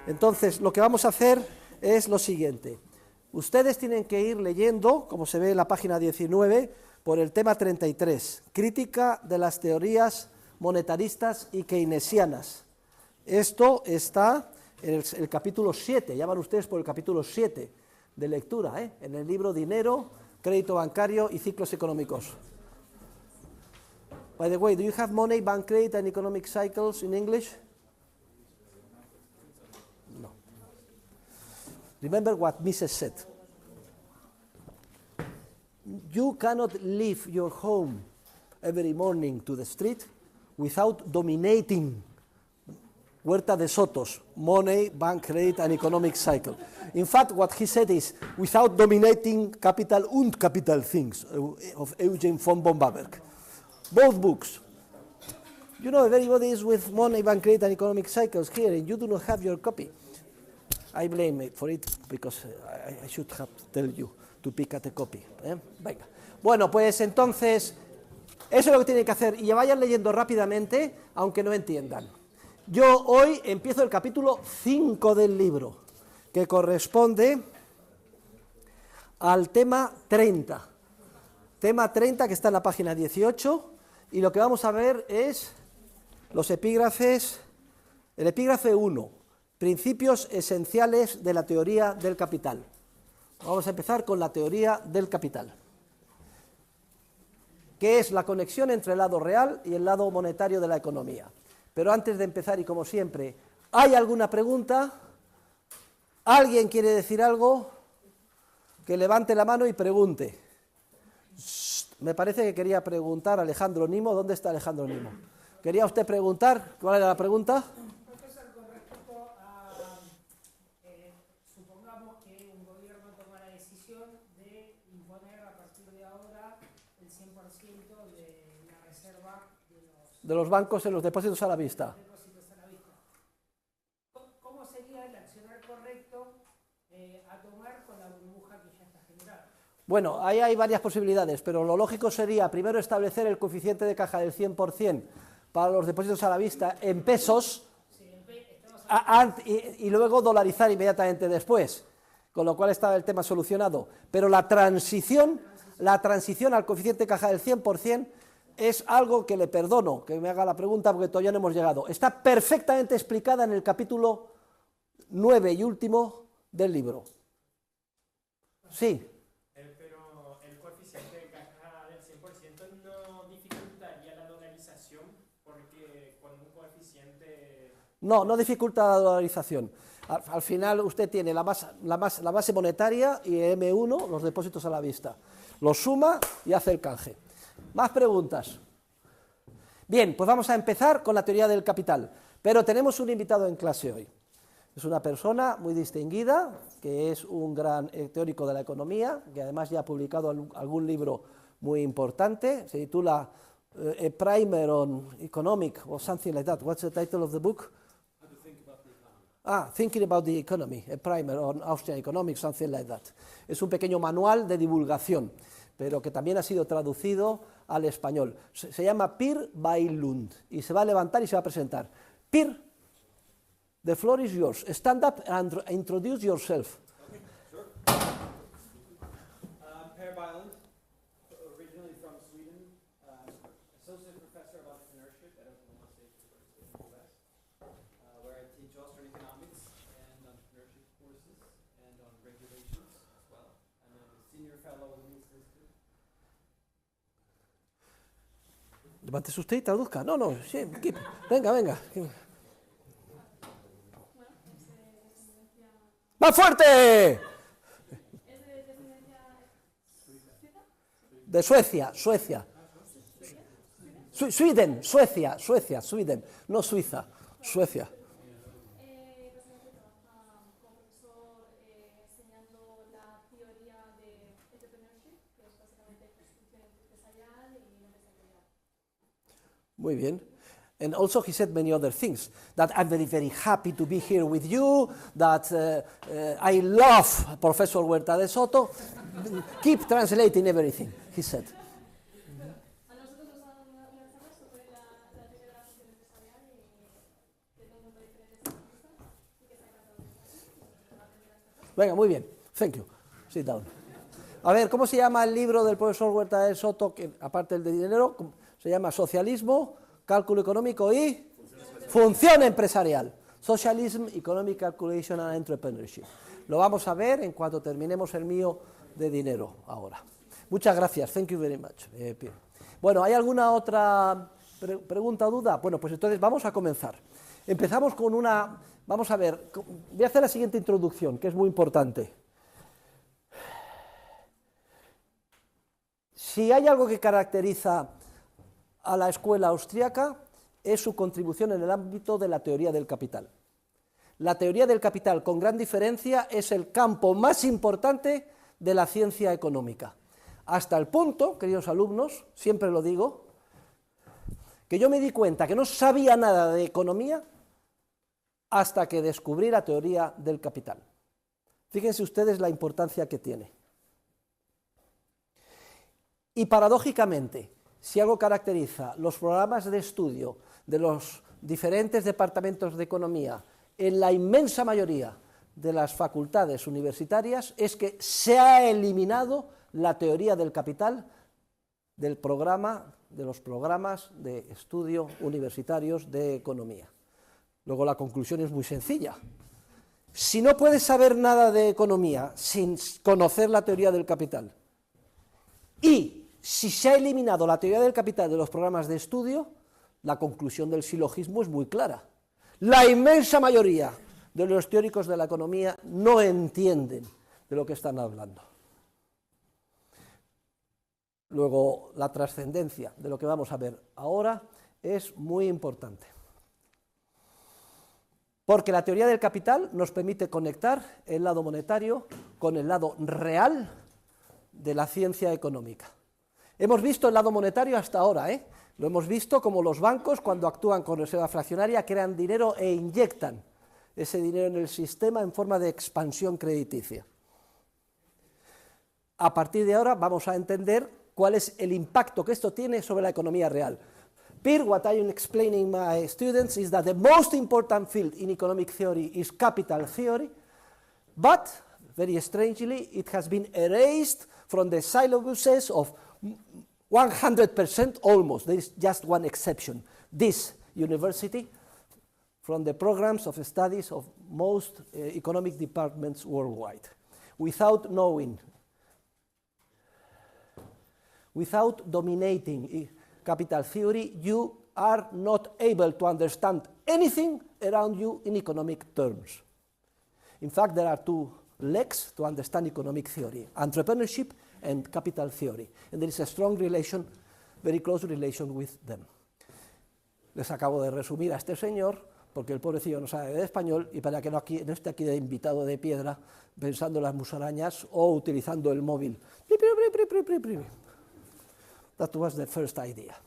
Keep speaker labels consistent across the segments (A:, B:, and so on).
A: Entonces, lo que vamos a hacer es lo siguiente. Ustedes tienen que ir leyendo, como se ve en la página 19, por el tema 33, crítica de las teorías monetaristas y keynesianas. Esto está en el capítulo 7, ya van ustedes por el capítulo 7 de lectura, en el libro Dinero, Crédito Bancario y Ciclos Económicos. By the way, do you have Money, Bank Credit and Economic Cycles in English? No. Remember what Mises said. You cannot leave your home every morning to the street without dominating Huerta de Soto's Money, Bank Credit and Economic Cycle. In fact, what he said is, without dominating Capital und Capital Things of Eugen von Bombaberg. Both books. You know, everybody is with Money, Bank Credit and Economic Cycles here, and you do not have your copy. I blame it for it because I should have tell you to pick at a copy. Venga. Bueno, pues entonces, eso es lo que tienen que hacer, y vayan leyendo rápidamente, aunque no entiendan. Yo hoy empiezo el capítulo 5 del libro, que corresponde al tema 30. Tema 30, que está en la página 18, y lo que vamos a ver es los epígrafes, el epígrafe 1, principios esenciales de la teoría del capital. Vamos a empezar con la teoría del capital, que es la conexión entre el lado real y el lado monetario de la economía. Pero antes de empezar, y como siempre, ¿hay alguna pregunta? ¿Alguien quiere decir algo? Que levante la mano y pregunte. Me parece que quería preguntar Alejandro Nimo. ¿Dónde está Alejandro Nimo? ¿Quería usted preguntar? ¿Cuál era la pregunta?
B: Profesor, con respecto a, supongamos que un gobierno toma la decisión de imponer a partir de ahora el 100% de la reserva
A: de los bancos en los depósitos a la vista.
B: ¿Cómo sería el accionar correcto a tomar con la burbuja que ya está generada?
A: Bueno, ahí hay varias posibilidades, pero lo lógico sería primero establecer el coeficiente de caja del 100% para los depósitos a la vista en pesos, y luego dolarizar inmediatamente después, con lo cual estaba el tema solucionado. Pero la transición al coeficiente de caja del 100% es algo que le perdono que me haga la pregunta porque todavía no hemos llegado. Está perfectamente explicada en el capítulo 9 y último del libro. Sí.
C: Pero el coeficiente de caja del 100% no dificultaría la dolarización porque con un coeficiente...
A: No dificulta la dolarización. Al final usted tiene la base monetaria y M1, los depósitos a la vista. Lo suma y hace el canje. ¿Más preguntas? Bien, pues vamos a empezar con la teoría del capital, pero tenemos un invitado en clase hoy. Es una persona muy distinguida, que es un gran teórico de la economía, que además ya ha publicado algún libro muy importante, se titula A Primer on Economic, or something like that. What's the title of the book?
D: How to Think About the Economy.
A: Thinking About the Economy, A Primer on Austrian Economics, something like that. Es un pequeño manual de divulgación, pero que también ha sido traducido al español. Se llama Peer by Lund, y se va a levantar y se va a presentar. Peer, the floor is yours. Stand up and introduce yourself.
D: Okay, sure. Per Bylund, originally from Sweden, associate professor of entrepreneurship at Oklahoma State University in the U.S., where I teach Austrian economics and entrepreneurship courses and on regulations as well. I'm a senior fellow in the Institute.
A: Levántese usted y traduzca. No, sí, venga. ¡Más fuerte!
E: ¿Es de descendencia suiza?
A: De Suecia. Sweden, no Suiza, Suecia.
E: Básicamente trabaja como profesor enseñando la teoría de entrepreneurship, que es básicamente construcción empresarial y empresarialidad.
A: Muy bien. And also he said many other things, that I'm very, very happy to be here with you, that I love Professor Huerta de Soto. Keep translating everything, he said.
E: A nosotros nos han dado una charla sobre la teoría de la función empresarial y teniendo diferentes puntos de vista y que está encantado
A: Venga, muy bien. Thank you. Sit down. A ver, ¿cómo se llama el libro del profesor Huerta de Soto, que aparte del de dinero, se llama Socialismo, Cálculo Económico y Función Empresarial? Socialism, Economic Calculation and Entrepreneurship. Lo vamos a ver en cuanto terminemos el mío de dinero ahora. Muchas gracias. Thank you very much, Pierre. Bueno, ¿hay alguna otra pregunta o duda? Bueno, pues entonces vamos a comenzar. Empezamos con una... Vamos a ver, voy a hacer la siguiente introducción, que es muy importante. Si hay algo que caracteriza a la escuela austríaca, es su contribución en el ámbito de la teoría del capital. La teoría del capital, con gran diferencia, es el campo más importante de la ciencia económica. Hasta el punto, queridos alumnos, siempre lo digo, que yo me di cuenta que no sabía nada de economía hasta que descubrí la teoría del capital. Fíjense ustedes la importancia que tiene. Y paradójicamente, si algo caracteriza los programas de estudio de los diferentes departamentos de economía en la inmensa mayoría de las facultades universitarias, es que se ha eliminado la teoría del capital del programa, de los programas de estudio universitarios de economía. Luego la conclusión es muy sencilla. Si no puedes saber nada de economía sin conocer la teoría del capital, y si se ha eliminado la teoría del capital de los programas de estudio, la conclusión del silogismo es muy clara. La inmensa mayoría de los teóricos de la economía no entienden de lo que están hablando. Luego, la trascendencia de lo que vamos a ver ahora es muy importante. Porque la teoría del capital nos permite conectar el lado monetario con el lado real de la ciencia económica. Hemos visto el lado monetario hasta ahora, Lo hemos visto como los bancos, cuando actúan con reserva fraccionaria, crean dinero e inyectan ese dinero en el sistema en forma de expansión crediticia. A partir de ahora vamos a entender cuál es el impacto que esto tiene sobre la economía real. Here, what I am explaining my students is that the most important field in economic theory is capital theory, but, very strangely, it has been erased from the syllabuses of 100% almost. There is just one exception. This university, from the programs of studies of most economic departments worldwide. Without knowing, without dominating capital theory, you are not able to understand anything around you in economic terms. In fact, there are two legs to understand economic theory: entrepreneurship and capital theory. And there is a strong relation, very close relation with them. Les acabo de resumir a este señor, porque el pobrecillo no sabe de español, y para que no esté aquí de invitado de piedra, pensando en las musarañas o utilizando el móvil. That was the first idea.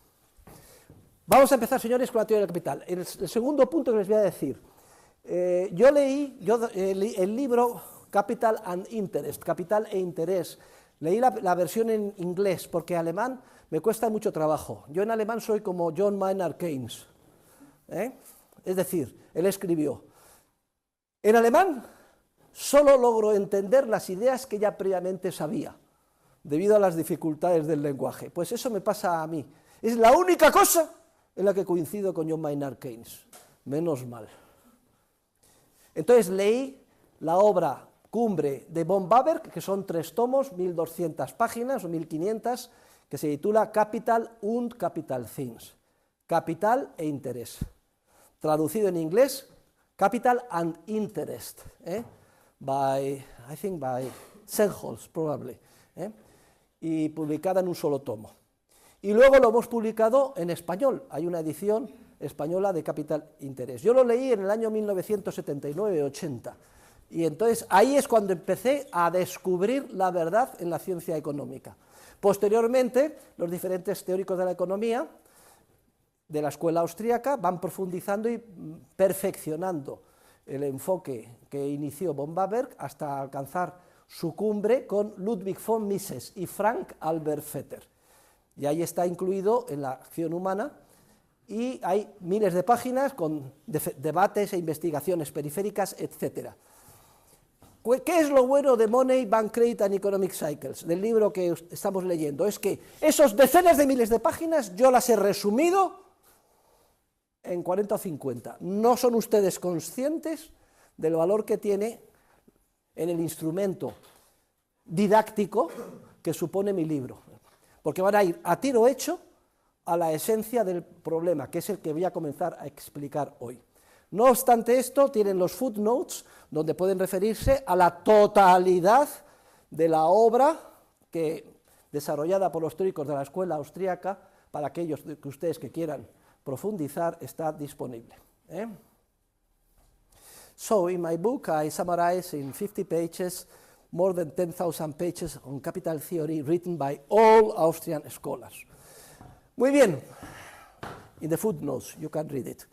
A: Vamos a empezar, señores, con la teoría del capital. El segundo punto que les voy a decir. Yo leí el libro Capital and Interest, Capital e Interés. Leí la versión en inglés, porque alemán me cuesta mucho trabajo. Yo en alemán soy como John Maynard Keynes. Es decir, él escribió: en alemán solo logro entender las ideas que ya previamente sabía, debido a las dificultades del lenguaje. Pues eso me pasa a mí. Es la única cosa en la que coincido con John Maynard Keynes. Menos mal. Entonces leí la obra cumbre de von Bawerk, que son 3 tomos, 1200 páginas o 1500, que se titula Capital und Kapitalthings, Capital e Interés. Traducido en inglés, Capital and Interest, by Sennholz, probably, y publicada en un solo tomo. Y luego lo hemos publicado en español, hay una edición española de Capital e Interés. Yo lo leí en el año 1979-80, y entonces ahí es cuando empecé a descubrir la verdad en la ciencia económica. Posteriormente, los diferentes teóricos de la economía de la escuela austríaca van profundizando y perfeccionando el enfoque que inició von Bawerk hasta alcanzar su cumbre con Ludwig von Mises y Frank Albert Vetter. Y ahí está incluido en la acción humana, y hay miles de páginas con debates e investigaciones periféricas, etc. ¿Qué es lo bueno de Money, Bank Credit and Economic Cycles, del libro que estamos leyendo? Es que esos decenas de miles de páginas yo las he resumido en 40 o 50. No son ustedes conscientes del valor que tiene en el instrumento didáctico que supone mi libro, porque van a ir a tiro hecho a la esencia del problema, que es el que voy a comenzar a explicar hoy. No obstante esto, tienen los footnotes, donde pueden referirse a la totalidad de la obra desarrollada por los teóricos de la escuela austríaca, para aquellos de ustedes que quieran profundizar, está disponible. So, in my book, I summarize in 50 pages more than 10,000 pages on capital theory written by all Austrian scholars. Muy bien, in the footnotes you can read it.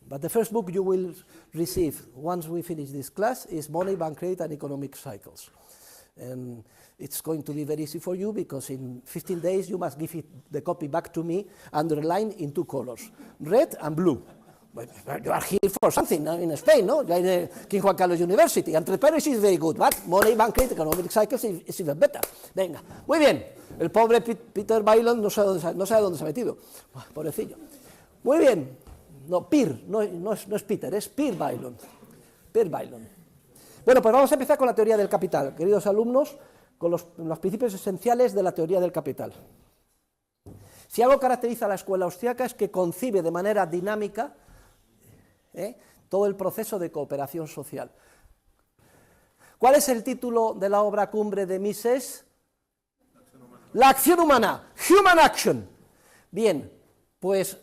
A: But the first book you will receive once we finish this class is Money, Bank Credit and Economic Cycles. And it's going to be very easy for you because in 15 days you must give the copy back to me underlined in 2 colors, red and blue. Well, you are here for something in Spain, no? You are in King Juan Carlos University. Entrepreneurship is very good, but Money, Bank Credit, Economic Cycles is even better. Venga, muy bien. El pobre Peter Bailon no sabe dónde se ha metido. Pobrecillo. Muy bien. No, no es Peter, es Pierre Bailon. Pierre Bailon. Bueno, pues vamos a empezar con la teoría del capital, queridos alumnos, con los principios esenciales de la teoría del capital. Si algo caracteriza a la escuela austriaca es que concibe de manera dinámica todo el proceso de cooperación social. ¿Cuál es el título de la obra cumbre de Mises? La acción humana, Human Action. Bien, pues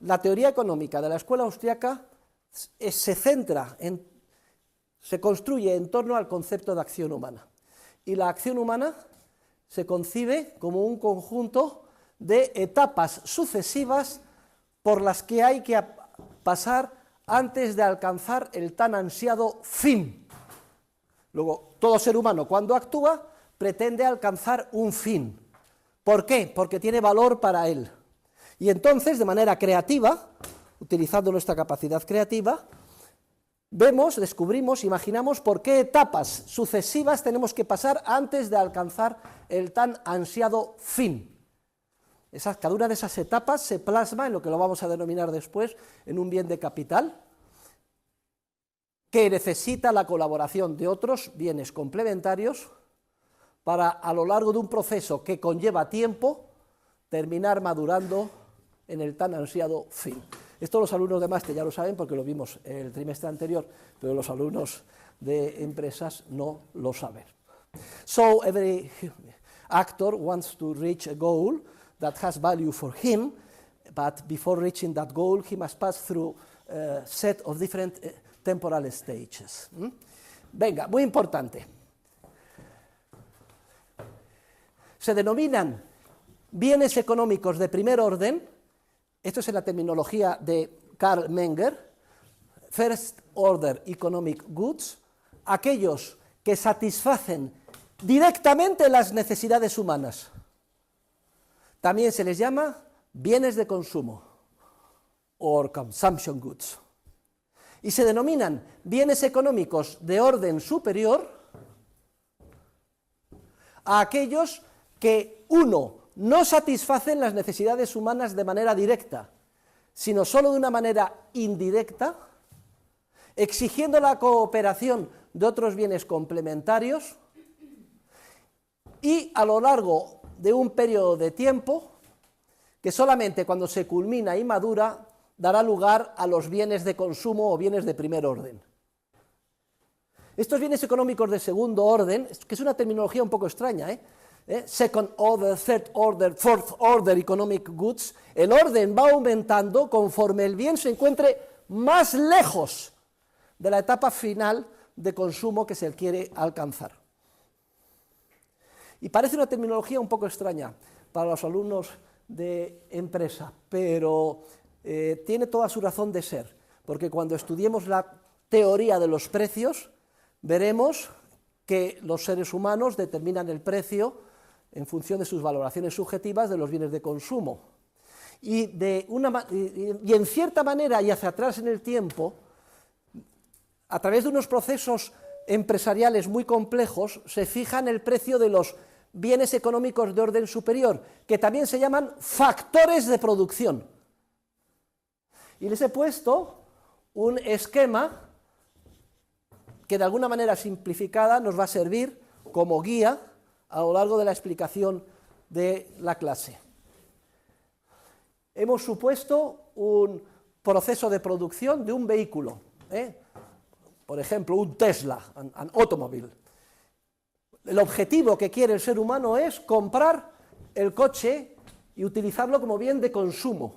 A: la teoría económica de la escuela austriaca se construye en torno al concepto de acción humana. Y la acción humana se concibe como un conjunto de etapas sucesivas por las que hay que pasar antes de alcanzar el tan ansiado fin. Luego, todo ser humano cuando actúa pretende alcanzar un fin. ¿Por qué? Porque tiene valor para él. Y entonces, de manera creativa, utilizando nuestra capacidad creativa, vemos, descubrimos, imaginamos por qué etapas sucesivas tenemos que pasar antes de alcanzar el tan ansiado fin. Cada una de esas etapas se plasma en lo que lo vamos a denominar después en un bien de capital que necesita la colaboración de otros bienes complementarios para, a lo largo de un proceso que conlleva tiempo, terminar madurando en el tan ansiado fin. Esto los alumnos de máster ya lo saben porque lo vimos el trimestre anterior, pero los alumnos de empresas no lo saben. So every actor wants to reach a goal that has value for him, but before reaching that goal he must pass through a set of different temporal stages. Venga, muy importante. Se denominan bienes económicos de primer orden, esto es en la terminología de Karl Menger, First Order Economic Goods, aquellos que satisfacen directamente las necesidades humanas. También se les llama bienes de consumo, or consumption goods. Y se denominan bienes económicos de orden superior a aquellos que, uno, no satisfacen las necesidades humanas de manera directa, sino solo de una manera indirecta, exigiendo la cooperación de otros bienes complementarios y a lo largo de un periodo de tiempo que solamente cuando se culmina y madura dará lugar a los bienes de consumo o bienes de primer orden. Estos bienes económicos de segundo orden, que es una terminología un poco extraña, second order, third order, fourth order economic goods, el orden va aumentando conforme el bien se encuentre más lejos de la etapa final de consumo que se quiere alcanzar. Y parece una terminología un poco extraña para los alumnos de empresa, pero tiene toda su razón de ser, porque cuando estudiemos la teoría de los precios, veremos que los seres humanos determinan el precio en función de sus valoraciones subjetivas de los bienes de consumo. Y en cierta manera, y hacia atrás en el tiempo, a través de unos procesos empresariales muy complejos se fijan el precio de los bienes económicos de orden superior, que también se llaman factores de producción. Y les he puesto un esquema que de alguna manera simplificada nos va a servir como guía a lo largo de la explicación de la clase. Hemos supuesto un proceso de producción de un vehículo, por ejemplo, un Tesla, un automóvil. El objetivo que quiere el ser humano es comprar el coche y utilizarlo como bien de consumo,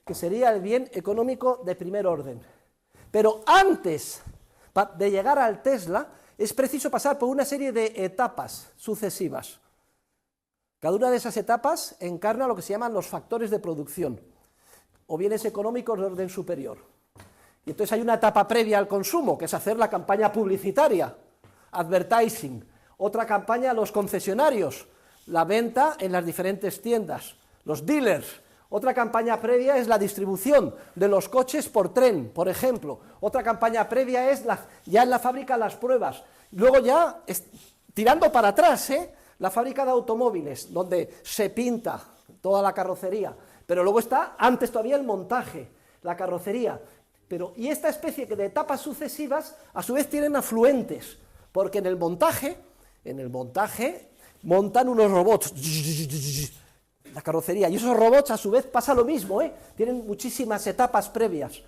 A: que sería el bien económico de primer orden. Pero antes de llegar al Tesla, es preciso pasar por una serie de etapas sucesivas. Cada una de esas etapas encarna lo que se llaman los factores de producción, o bienes económicos de orden superior. Y entonces hay una etapa previa al consumo, que es hacer la campaña publicitaria, advertising, otra campaña a los concesionarios, la venta en las diferentes tiendas, los dealers. Otra campaña previa es la distribución de los coches por tren, por ejemplo. Otra campaña previa es ya en la fábrica las pruebas. Luego ya, tirando para atrás, la fábrica de automóviles, donde se pinta toda la carrocería. Pero luego está, antes todavía, el montaje, la carrocería. Y esta especie de etapas sucesivas, a su vez, tienen afluentes, porque en el montaje montan unos robots, la carrocería, y esos robots a su vez pasa lo mismo, tienen muchísimas etapas previas,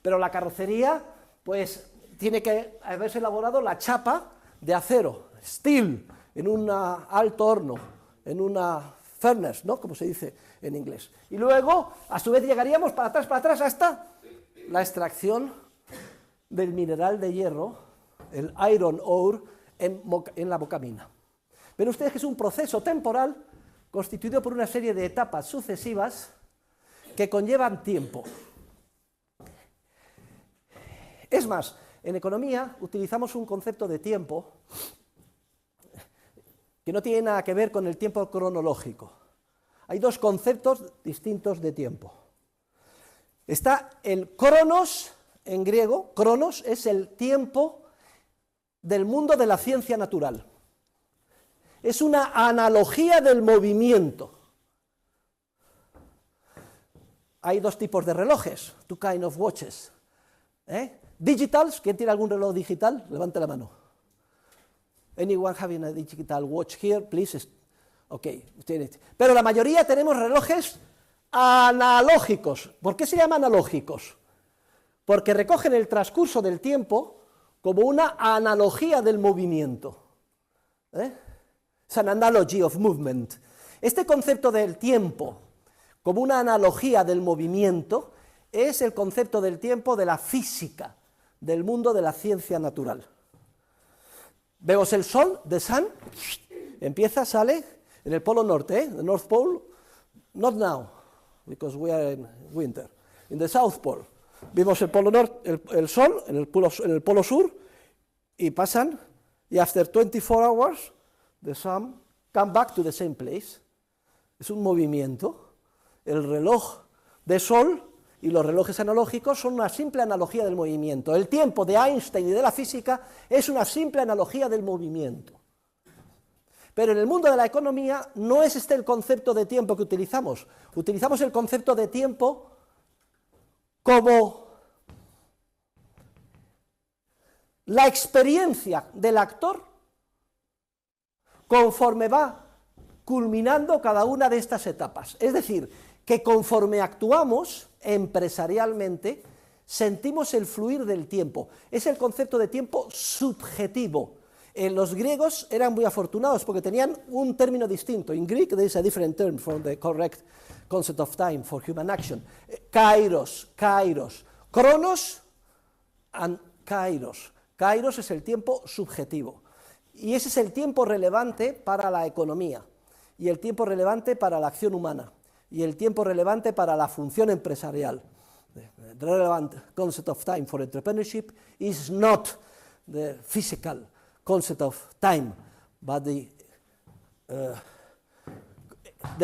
A: pero la carrocería pues tiene que haberse elaborado la chapa de acero, steel, en un alto horno, en una furnace, ¿no?, como se dice en inglés, y luego a su vez llegaríamos para atrás hasta la extracción del mineral de hierro, el iron ore, en la bocamina. Ven ustedes que es un proceso temporal constituido por una serie de etapas sucesivas que conllevan tiempo. Es más, en economía utilizamos un concepto de tiempo que no tiene nada que ver con el tiempo cronológico. Hay dos conceptos distintos de tiempo. Está el cronos, en griego, cronos es el tiempo del mundo de la ciencia natural. Es una analogía del movimiento. Hay dos tipos de relojes, two kind of watches. Digitals, ¿quién tiene algún reloj digital? Levante la mano. Anyone having a digital watch here, please? Ok, pero la mayoría tenemos relojes analógicos. ¿Por qué se llaman analógicos? Porque recogen el transcurso del tiempo como una analogía del movimiento. Es an analogy of movement. Este concepto del tiempo como una analogía del movimiento es el concepto del tiempo de la física, del mundo de la ciencia natural. Vemos el sol, the sun, empieza, sale en el polo norte, the North Pole, not now, because we are in winter, in the South Pole. Vimos el polo norte, el sol en el polo sur, y pasan, y after 24 hours, the sun come back to the same place. Es un movimiento. El reloj de sol y los relojes analógicos son una simple analogía del movimiento. El tiempo de Einstein y de la física es una simple analogía del movimiento. Pero en el mundo de la economía no es este el concepto de tiempo que utilizamos. Utilizamos el concepto de tiempo como la experiencia del actor conforme va culminando cada una de estas etapas. Es decir, que conforme actuamos empresarialmente, sentimos el fluir del tiempo. Es el concepto de tiempo subjetivo. Los griegos eran muy afortunados porque tenían un término distinto. In Greek there is a different term for the correct concept of time for human action. Kairos, Cronos and Kairos. Kairos es el tiempo subjetivo. Y ese es el tiempo relevante para la economía, y el tiempo relevante para la acción humana, y el tiempo relevante para la función empresarial. The relevant concept of time for entrepreneurship is not the physical concept of time, but the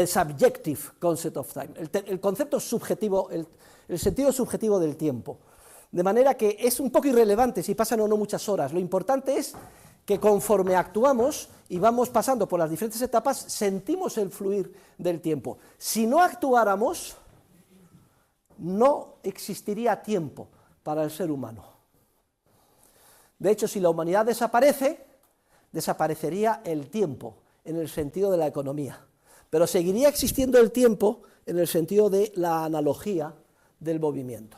A: subjective concept of time. El concepto subjetivo, el sentido subjetivo del tiempo. De manera que es un poco irrelevante si pasan o no muchas horas. Lo importante es que conforme actuamos y vamos pasando por las diferentes etapas, sentimos el fluir del tiempo. Si no actuáramos, no existiría tiempo para el ser humano. De hecho, si la humanidad desaparece, desaparecería el tiempo en el sentido de la economía, pero seguiría existiendo el tiempo en el sentido de la analogía del movimiento.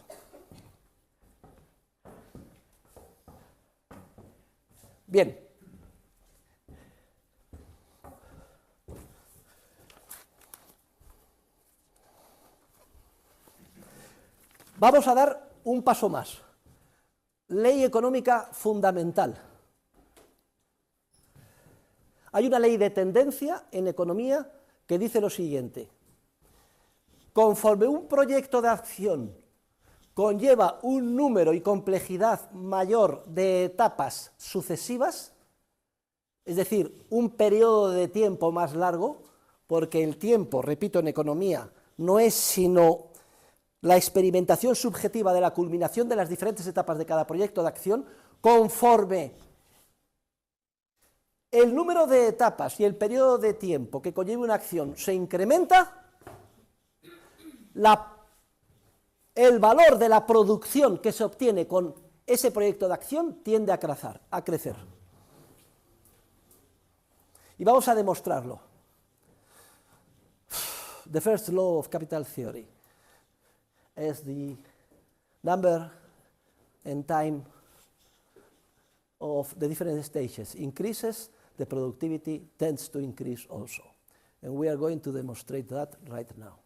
A: Bien. Vamos a dar un paso más. Ley económica fundamental. Hay una ley de tendencia en economía que dice lo siguiente: conforme un proyecto de acción conlleva un número y complejidad mayor de etapas sucesivas, es decir, un periodo de tiempo más largo, porque el tiempo, repito, en economía, no es sino la experimentación subjetiva de la culminación de las diferentes etapas de cada proyecto de acción, conforme el número de etapas y el periodo de tiempo que conlleva una acción se incrementa, el valor de la producción que se obtiene con ese proyecto de acción tiende a crecer. Y vamos a demostrarlo. The first law of capital theory is the number and time of the different stages increases, the productivity tends to increase also. And we are going to demonstrate that right now.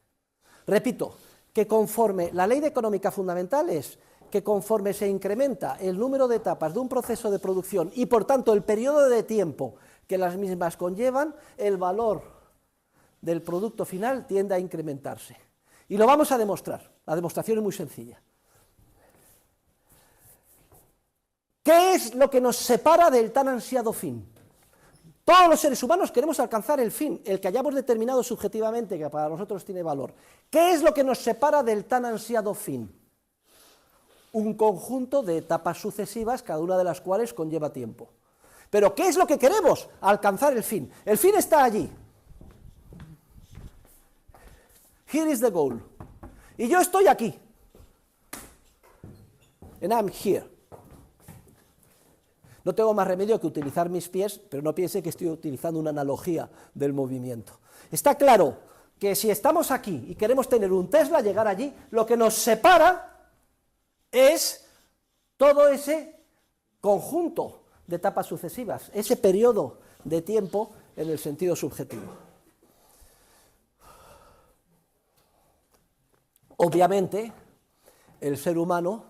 A: Repito, que conforme la ley económica fundamental es que conforme se incrementa el número de etapas de un proceso de producción y por tanto el periodo de tiempo que las mismas conllevan, el valor del producto final tiende a incrementarse. Y lo vamos a demostrar. La demostración es muy sencilla. ¿Qué es lo que nos separa del tan ansiado fin? Todos los seres humanos queremos alcanzar el fin, el que hayamos determinado subjetivamente, que para nosotros tiene valor. ¿Qué es lo que nos separa del tan ansiado fin? Un conjunto de etapas sucesivas, cada una de las cuales conlleva tiempo. Pero ¿qué es lo que queremos? Alcanzar el fin. El fin está allí. Here is the goal. Y yo estoy aquí. And I'm here. No tengo más remedio que utilizar mis pies, pero no piense que estoy utilizando una analogía del movimiento. Está claro que si estamos aquí y queremos tener un Tesla, llegar allí, lo que nos separa es todo ese conjunto de etapas sucesivas, ese periodo de tiempo en el sentido subjetivo. Obviamente, el ser humano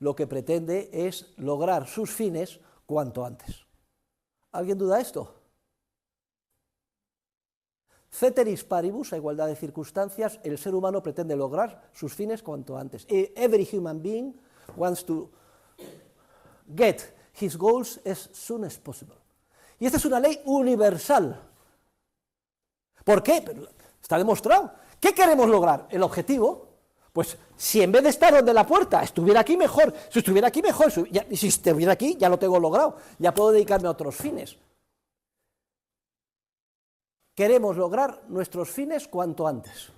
A: lo que pretende es lograr sus fines cuanto antes. ¿Alguien duda esto? Ceteris paribus, a igualdad de circunstancias, el ser humano pretende lograr sus fines cuanto antes. Every human being wants to get his goals as soon as possible. Y esta es una ley universal. ¿Por qué? Está demostrado. ¿Qué queremos lograr? El objetivo. Pues si en vez de estar donde la puerta estuviera aquí mejor, si estuviera aquí mejor, y si estuviera aquí ya lo tengo logrado, ya puedo dedicarme a otros fines. Queremos lograr nuestros fines cuanto antes.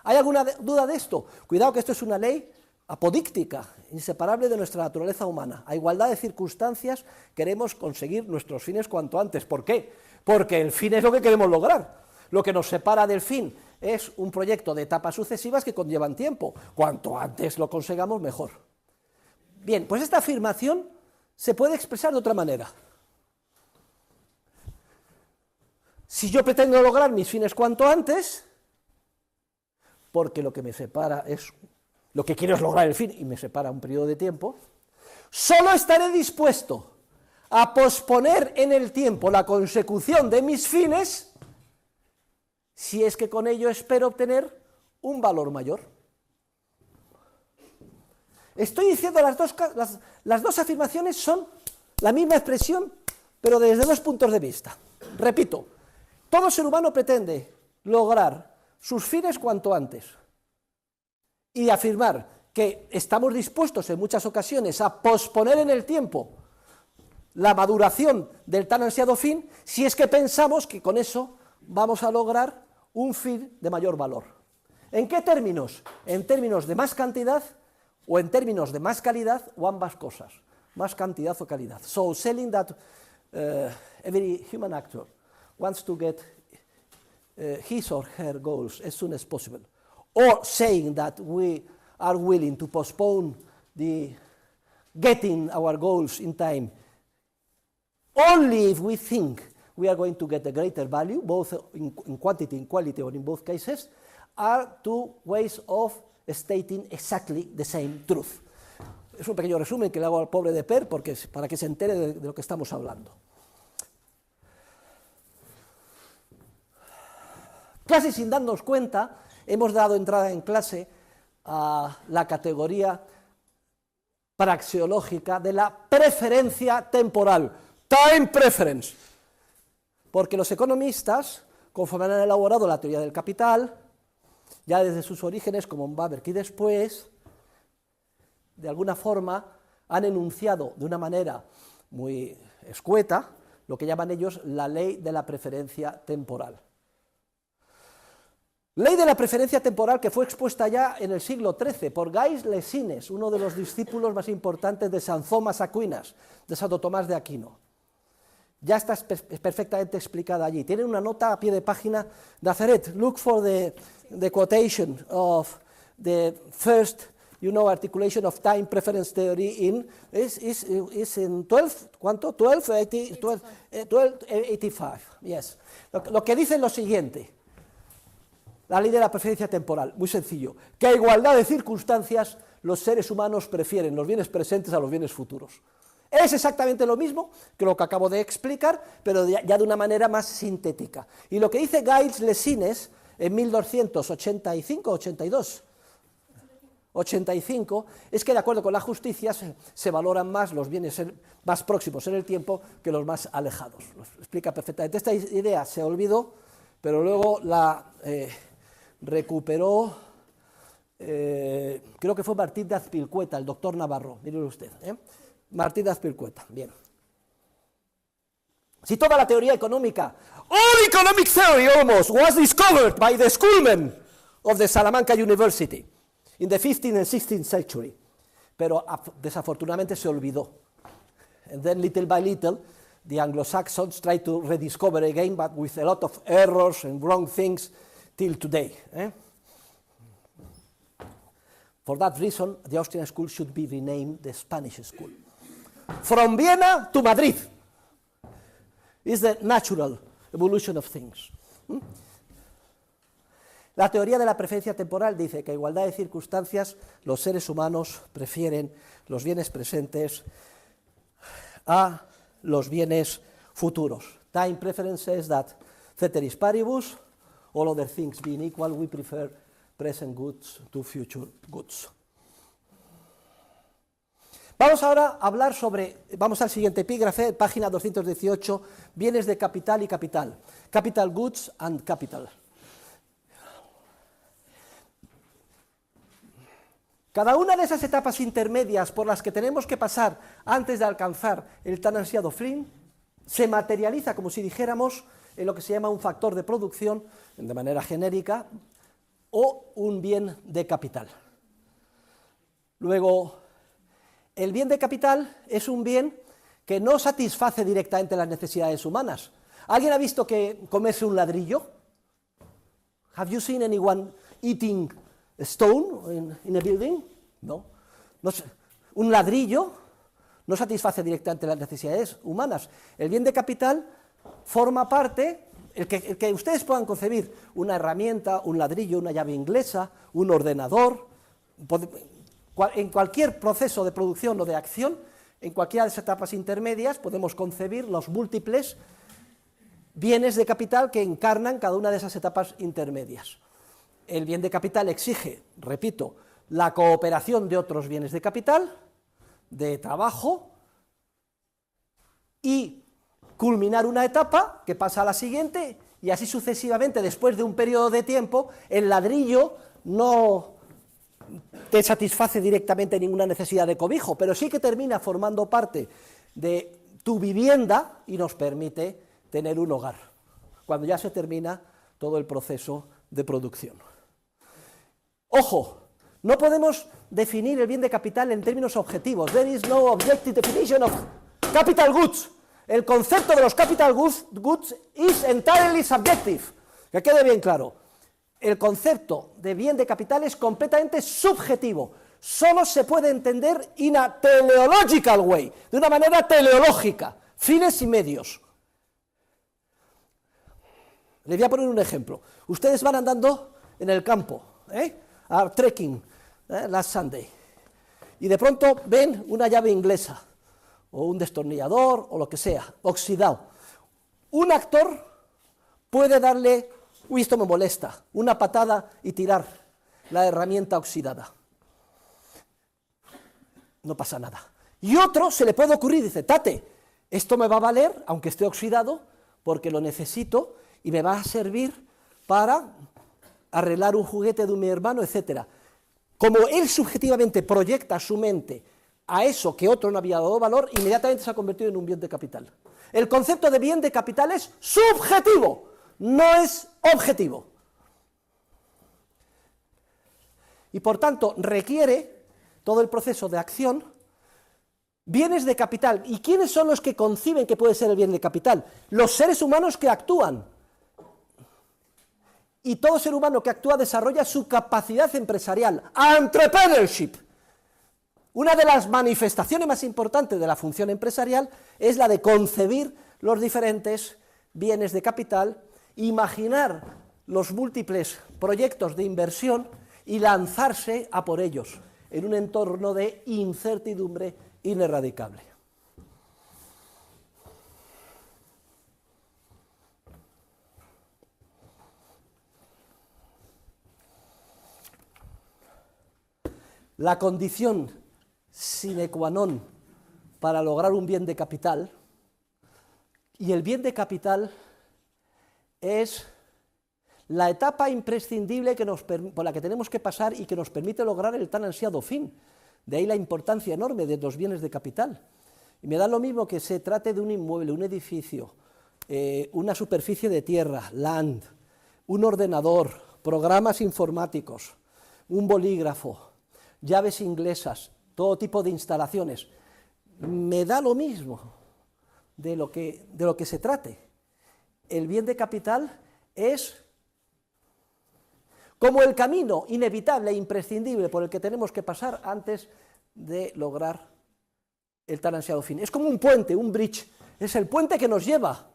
A: ¿Hay alguna duda de esto? Cuidado que esto es una ley apodíctica, inseparable de nuestra naturaleza humana. A igualdad de circunstancias queremos conseguir nuestros fines cuanto antes. ¿Por qué? Porque el fin es lo que queremos lograr. Lo que nos separa del fin es un proyecto de etapas sucesivas que conllevan tiempo. Cuanto antes lo consigamos, mejor. Bien, pues esta afirmación se puede expresar de otra manera. Si yo pretendo lograr mis fines cuanto antes, porque lo que me separa es, lo que quiero es lograr el fin y me separa un periodo de tiempo, solo estaré dispuesto a posponer en el tiempo la consecución de mis fines si es que con ello espero obtener un valor mayor. Estoy diciendo las dos afirmaciones son la misma expresión, pero desde dos puntos de vista. Repito, todo ser humano pretende lograr sus fines cuanto antes y afirmar que estamos dispuestos en muchas ocasiones a posponer en el tiempo la maduración del tan ansiado fin, si es que pensamos que con eso vamos a lograr un fin de mayor valor. ¿En qué términos? ¿En términos de más cantidad o en términos de más calidad o ambas cosas? Más cantidad o calidad. So, selling that every human actor wants to get his or her goals as soon as possible, or saying that we are willing to postpone the getting our goals in time only if we think we are going to get a greater value, both in quantity and quality, or in both cases, are two ways of stating exactly the same truth. Es un pequeño resumen que le hago al pobre de Per para que se entere de lo que estamos hablando. Casi sin darnos cuenta, hemos dado entrada en clase a la categoría praxeológica de la preferencia temporal, time preference, porque los economistas, conforme han elaborado la teoría del capital, ya desde sus orígenes, como en Babbage y después, de alguna forma han enunciado de una manera muy escueta lo que llaman ellos la ley de la preferencia temporal. Ley de la preferencia temporal que fue expuesta ya en el siglo XIII por Gaius Lesines, uno de los discípulos más importantes de San Thomas Aquinas, de Santo Tomás de Aquino. Ya está perfectamente explicada allí. Tienen una nota a pie de página de Azaret. Look for the quotation of the first, articulation of time preference theory is in 12, ¿cuánto? 1285, yes. Lo que dice es lo siguiente. La ley de la preferencia temporal, muy sencillo, que a igualdad de circunstancias los seres humanos prefieren los bienes presentes a los bienes futuros. Es exactamente lo mismo que lo que acabo de explicar, pero ya de una manera más sintética. Y lo que dice Gaius Lesines en 1285 es que de acuerdo con la justicia se valoran más los bienes más próximos en el tiempo que los más alejados. Lo explica perfectamente. Esta idea se olvidó, pero luego la recuperó, creo que fue Martín de Azpilcueta, el doctor Navarro, mírelo usted, Martín de Azpilcueta, bien. Si toda la teoría económica, all economic theory almost, was discovered by the schoolmen of the Salamanca University in the 15th and 16th century, pero desafortunadamente se olvidó. And then little by little, the Anglo-Saxons tried to rediscover again, but with a lot of errors and wrong things, till today. For that reason, the Austrian school should be renamed the Spanish school. From Vienna to Madrid is the natural evolution of things. La teoría de la preferencia temporal dice que a igualdad de circunstancias los seres humanos prefieren los bienes presentes a los bienes futuros. Time preference says that ceteris paribus, all other things being equal, we prefer present goods to future goods. Vamos ahora a hablar vamos al siguiente epígrafe, página 218, bienes de capital y capital. Capital goods and capital. Cada una de esas etapas intermedias por las que tenemos que pasar antes de alcanzar el tan ansiado fin, se materializa, como si dijéramos, en lo que se llama un factor de producción, de manera genérica, o un bien de capital. Luego, el bien de capital es un bien que no satisface directamente las necesidades humanas. ¿Alguien ha visto que comerse un ladrillo? Have you seen anyone eating a stone in a building? No. Un ladrillo no satisface directamente las necesidades humanas. El bien de capital forma parte, el que ustedes puedan concebir, una herramienta, un ladrillo, una llave inglesa, un ordenador, en cualquier proceso de producción o de acción, en cualquiera de esas etapas intermedias, podemos concebir los múltiples bienes de capital que encarnan cada una de esas etapas intermedias. El bien de capital exige, repito, la cooperación de otros bienes de capital, de trabajo, y culminar una etapa que pasa a la siguiente, y así sucesivamente. Después de un periodo de tiempo, el ladrillo no te satisface directamente ninguna necesidad de cobijo, pero sí que termina formando parte de tu vivienda y nos permite tener un hogar, cuando ya se termina todo el proceso de producción. Ojo, no podemos definir el bien de capital en términos objetivos. There is no objective definition of capital goods. El concepto de los capital goods is entirely subjective. Que quede bien claro. El concepto de bien de capital es completamente subjetivo. Solo se puede entender in a teleological way, de una manera teleológica, fines y medios. Les voy a poner un ejemplo. Ustedes van andando en el campo, a trekking, last Sunday, y de pronto ven una llave inglesa, o un destornillador, o lo que sea, oxidado. Un actor puede darle, uy, esto me molesta, una patada y tirar la herramienta oxidada. No pasa nada. Y otro se le puede ocurrir, dice, tate, esto me va a valer, aunque esté oxidado, porque lo necesito y me va a servir para arreglar un juguete de mi hermano, etc. Como él subjetivamente proyecta su mente a eso que otro no había dado valor, inmediatamente se ha convertido en un bien de capital. El concepto de bien de capital es subjetivo, no es objetivo. Y por tanto requiere todo el proceso de acción bienes de capital. ¿Y quiénes son los que conciben que puede ser el bien de capital? Los seres humanos que actúan. Y todo ser humano que actúa desarrolla su capacidad empresarial, entrepreneurship. Una de las manifestaciones más importantes de la función empresarial es la de concebir los diferentes bienes de capital, imaginar los múltiples proyectos de inversión y lanzarse a por ellos en un entorno de incertidumbre ineradicable. La condición sine qua non para lograr un bien de capital, y el bien de capital es la etapa imprescindible por la que tenemos que pasar y que nos permite lograr el tan ansiado fin. De ahí la importancia enorme de los bienes de capital. Y me da lo mismo que se trate de un inmueble, un edificio, una superficie de tierra, land, un ordenador, programas informáticos, un bolígrafo, llaves inglesas, todo tipo de instalaciones. Me da lo mismo de lo que se trate. El bien de capital es como el camino inevitable e imprescindible por el que tenemos que pasar antes de lograr el tan ansiado fin. Es como un puente, un bridge, es el puente que nos lleva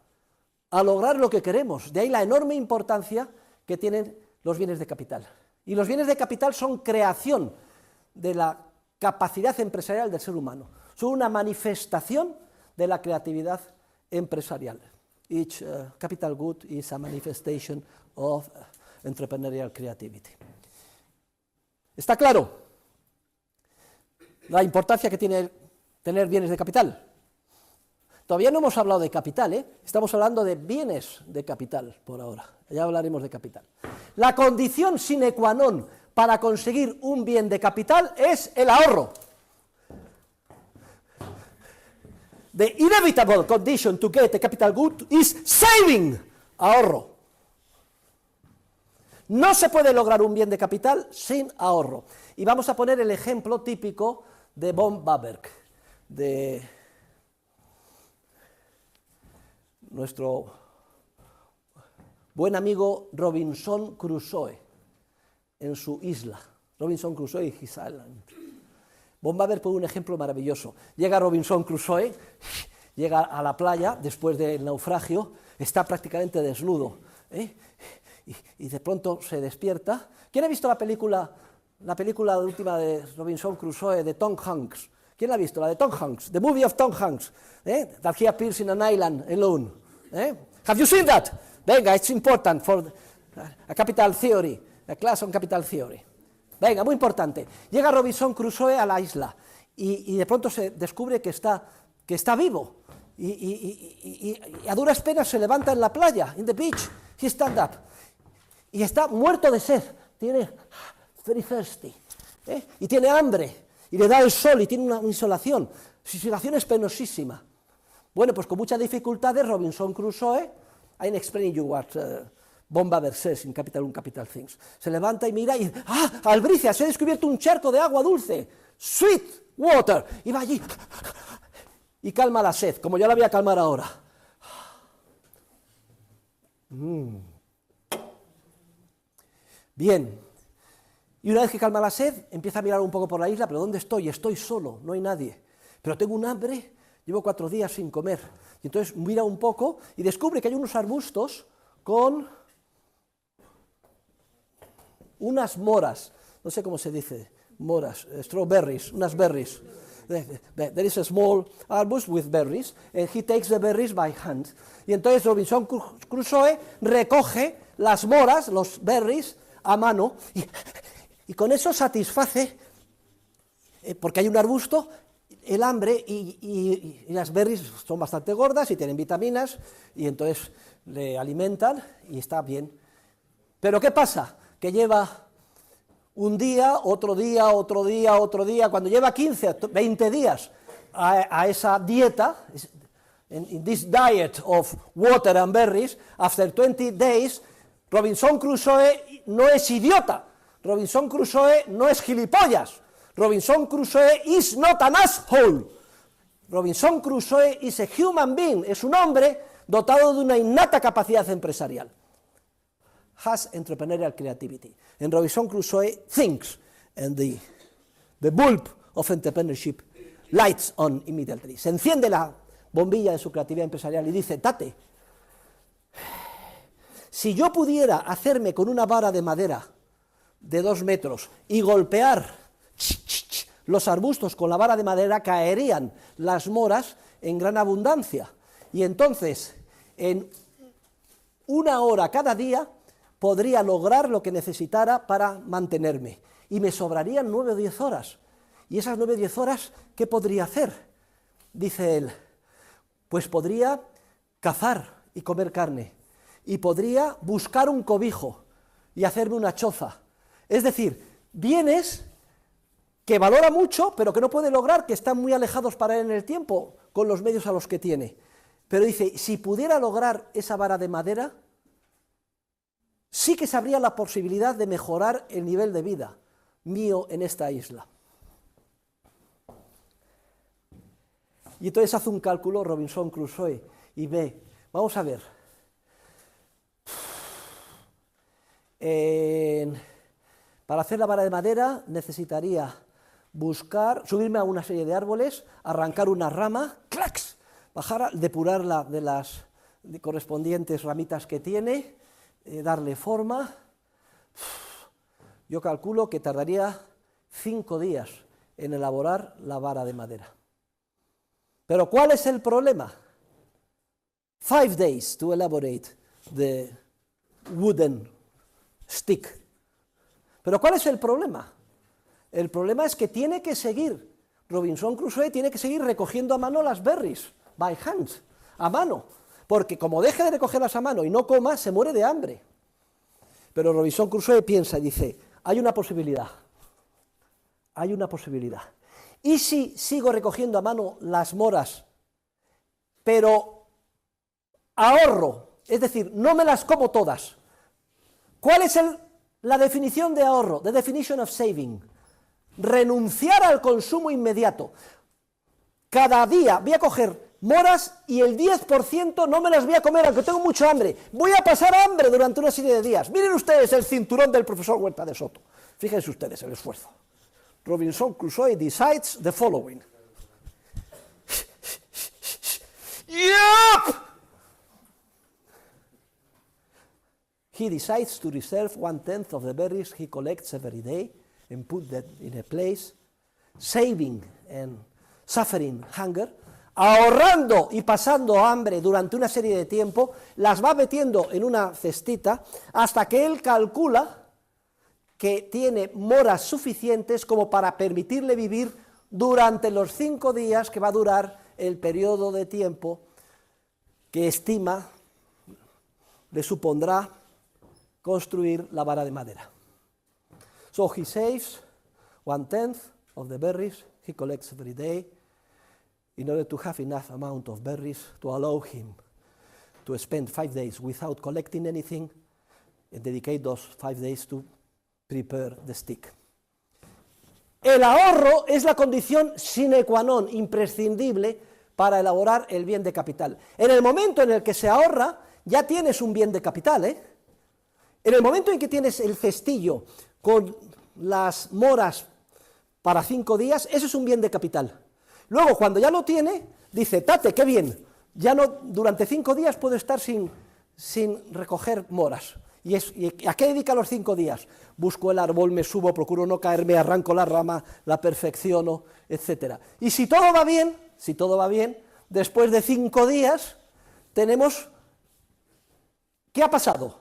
A: a lograr lo que queremos. De ahí la enorme importancia que tienen los bienes de capital. Y los bienes de capital son creación de la capacidad empresarial del ser humano. Son una manifestación de la creatividad empresarial. Each capital good is a manifestation of entrepreneurial creativity. ¿Está claro la importancia que tiene tener bienes de capital? Todavía no hemos hablado de capital, estamos hablando de bienes de capital por ahora. Ya hablaremos de capital. La condición sine qua non para conseguir un bien de capital es el ahorro. The inevitable condition to get a capital good is saving, ahorro. No se puede lograr un bien de capital sin ahorro. Y vamos a poner el ejemplo típico de von Baberg, de nuestro buen amigo Robinson Crusoe, en su isla. Robinson Crusoe y his island. Von Baberg pone un ejemplo maravilloso. Llega Robinson Crusoe, llega a la playa después del naufragio, está prácticamente desnudo, y de pronto se despierta. ¿Quién ha visto la película última de Robinson Crusoe de Tom Hanks? ¿Quién la ha visto? La de Tom Hanks, the movie of Tom Hanks, that he appears in an island alone. Have you seen that? Venga, it's important for a capital theory, a class on capital theory. Venga, muy importante. Llega Robinson Crusoe a la isla y de pronto se descubre que está vivo. Y a duras penas se levanta en la playa, in the beach, he stand up. Y está muerto de sed, tiene very thirsty. y tiene hambre, y le da el sol, y tiene una insolación. Su situación es penosísima. Bueno, pues con muchas dificultades Robinson Crusoe, I'm explaining you what Bombardier says in Capital 1, Capital Things. Se levanta y mira y dice, ¡ah, albricias! He descubierto un charco de agua dulce, sweet water, y va allí y calma la sed, como yo la voy a calmar ahora. Bien, y una vez que calma la sed, empieza a mirar un poco por la isla, pero ¿dónde estoy? Estoy solo, no hay nadie, pero tengo un hambre, llevo 4 días sin comer, y entonces mira un poco y descubre que hay unos arbustos con unas moras, no sé cómo se dice, moras, strawberries, unas berries. There is a small arbust with berries, and he takes the berries by hand. Y entonces Robinson Crusoe recoge las moras, los berries, a mano, y con eso satisface, porque hay un arbusto, el hambre, y las berries son bastante gordas y tienen vitaminas, y entonces le alimentan y está bien. Pero ¿qué pasa? Que lleva un día, otro día, otro día, otro día, cuando lleva 15, 20 días a esa dieta, in this diet of water and berries, after 20 days, Robinson Crusoe no es idiota, Robinson Crusoe no es gilipollas, Robinson Crusoe is not an asshole, Robinson Crusoe is a human being, es un hombre dotado de una innata capacidad empresarial. Has entrepreneurial creativity. And Robinson Crusoe thinks, and the bulb of entrepreneurship lights on immediately. Se enciende la bombilla de su creatividad empresarial y dice, Tate, si yo pudiera hacerme con una vara de madera de 2 metros y golpear los arbustos con la vara de madera, caerían las moras en gran abundancia. Y entonces, en 1 hora cada día, podría lograr lo que necesitara para mantenerme, y me sobrarían 9 o 10 horas. Y esas 9 o 10 horas, ¿qué podría hacer? Dice él, pues podría cazar y comer carne, y podría buscar un cobijo y hacerme una choza. Es decir, bienes que valora mucho, pero que no puede lograr, que están muy alejados para él en el tiempo, con los medios a los que tiene. Pero dice, si pudiera lograr esa vara de madera, sí que se abría la posibilidad de mejorar el nivel de vida mío en esta isla. Y entonces hace un cálculo Robinson Crusoe y ve, vamos a ver, para hacer la vara de madera necesitaría subirme a una serie de árboles, arrancar una rama, ¡clacs!, bajar, depurarla de las correspondientes ramitas que tiene, darle forma. Yo calculo que tardaría 5 días en elaborar la vara de madera. Pero ¿cuál es el problema? 5 days to elaborate the wooden stick. Pero ¿cuál es el problema? El problema es que tiene que seguir, Robinson Crusoe tiene que seguir recogiendo a mano las berries, by hand, a mano, porque como deje de recogerlas a mano y no coma, se muere de hambre. Pero Robinson Crusoe piensa y dice, hay una posibilidad, ¿y si sigo recogiendo a mano las moras, pero ahorro, es decir, no me las como todas? ¿Cuál es la definición de ahorro? The definition of saving. Renunciar al consumo inmediato. Cada día voy a coger moras y el 10% no me las voy a comer, aunque tengo mucho hambre. Voy a pasar hambre durante una serie de días. Miren ustedes el cinturón del profesor Huerta de Soto. Fíjense ustedes el esfuerzo. Robinson Crusoe decides the following. Yup! He decides to reserve 1/10 of the berries he collects every day and put that in a place, saving and suffering hunger, ahorrando y pasando hambre durante una serie de tiempo, las va metiendo en una cestita hasta que él calcula que tiene moras suficientes como para permitirle vivir durante los 5 días que va a durar el periodo de tiempo que estima le supondrá construir la vara de madera. So he saves 1/10 of the berries he collects every day in order to have enough amount of berries to allow him to spend 5 days without collecting anything and dedicate those 5 days to prepare the stick. El ahorro es la condición sine qua non, imprescindible para elaborar el bien de capital. En el momento en el que se ahorra, ya tienes un bien de capital, ¿eh? En el momento en que tienes el cestillo con las moras para 5 días, eso es un bien de capital. Luego, cuando ya lo tiene, dice, tate, qué bien, ya no, durante 5 días puedo estar sin recoger moras. ¿Y a qué dedica los 5 días? Busco el árbol, me subo, procuro no caerme, arranco la rama, la perfecciono, etc. Y si todo va bien, después de 5 días, tenemos, ¿qué ha pasado?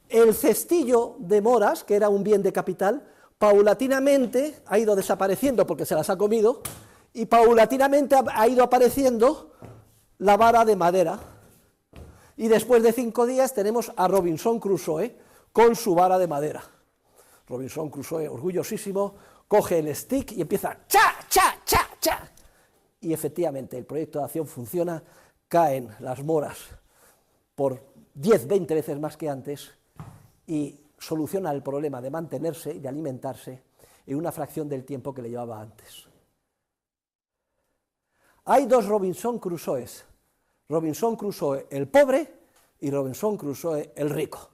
A: El cestillo de moras, que era un bien de capital, paulatinamente ha ido desapareciendo porque se las ha comido, y paulatinamente ha ido apareciendo la vara de madera. Y después de 5 días tenemos a Robinson Crusoe con su vara de madera. Robinson Crusoe, orgullosísimo, coge el stick y empieza cha, cha, cha, cha. Y efectivamente el proyecto de acción funciona, caen las moras por 10, 20 veces más que antes y soluciona el problema de mantenerse y de alimentarse en una fracción del tiempo que le llevaba antes. Hay 2 Robinson Crusoes. Robinson Crusoe el pobre y Robinson Crusoe el rico.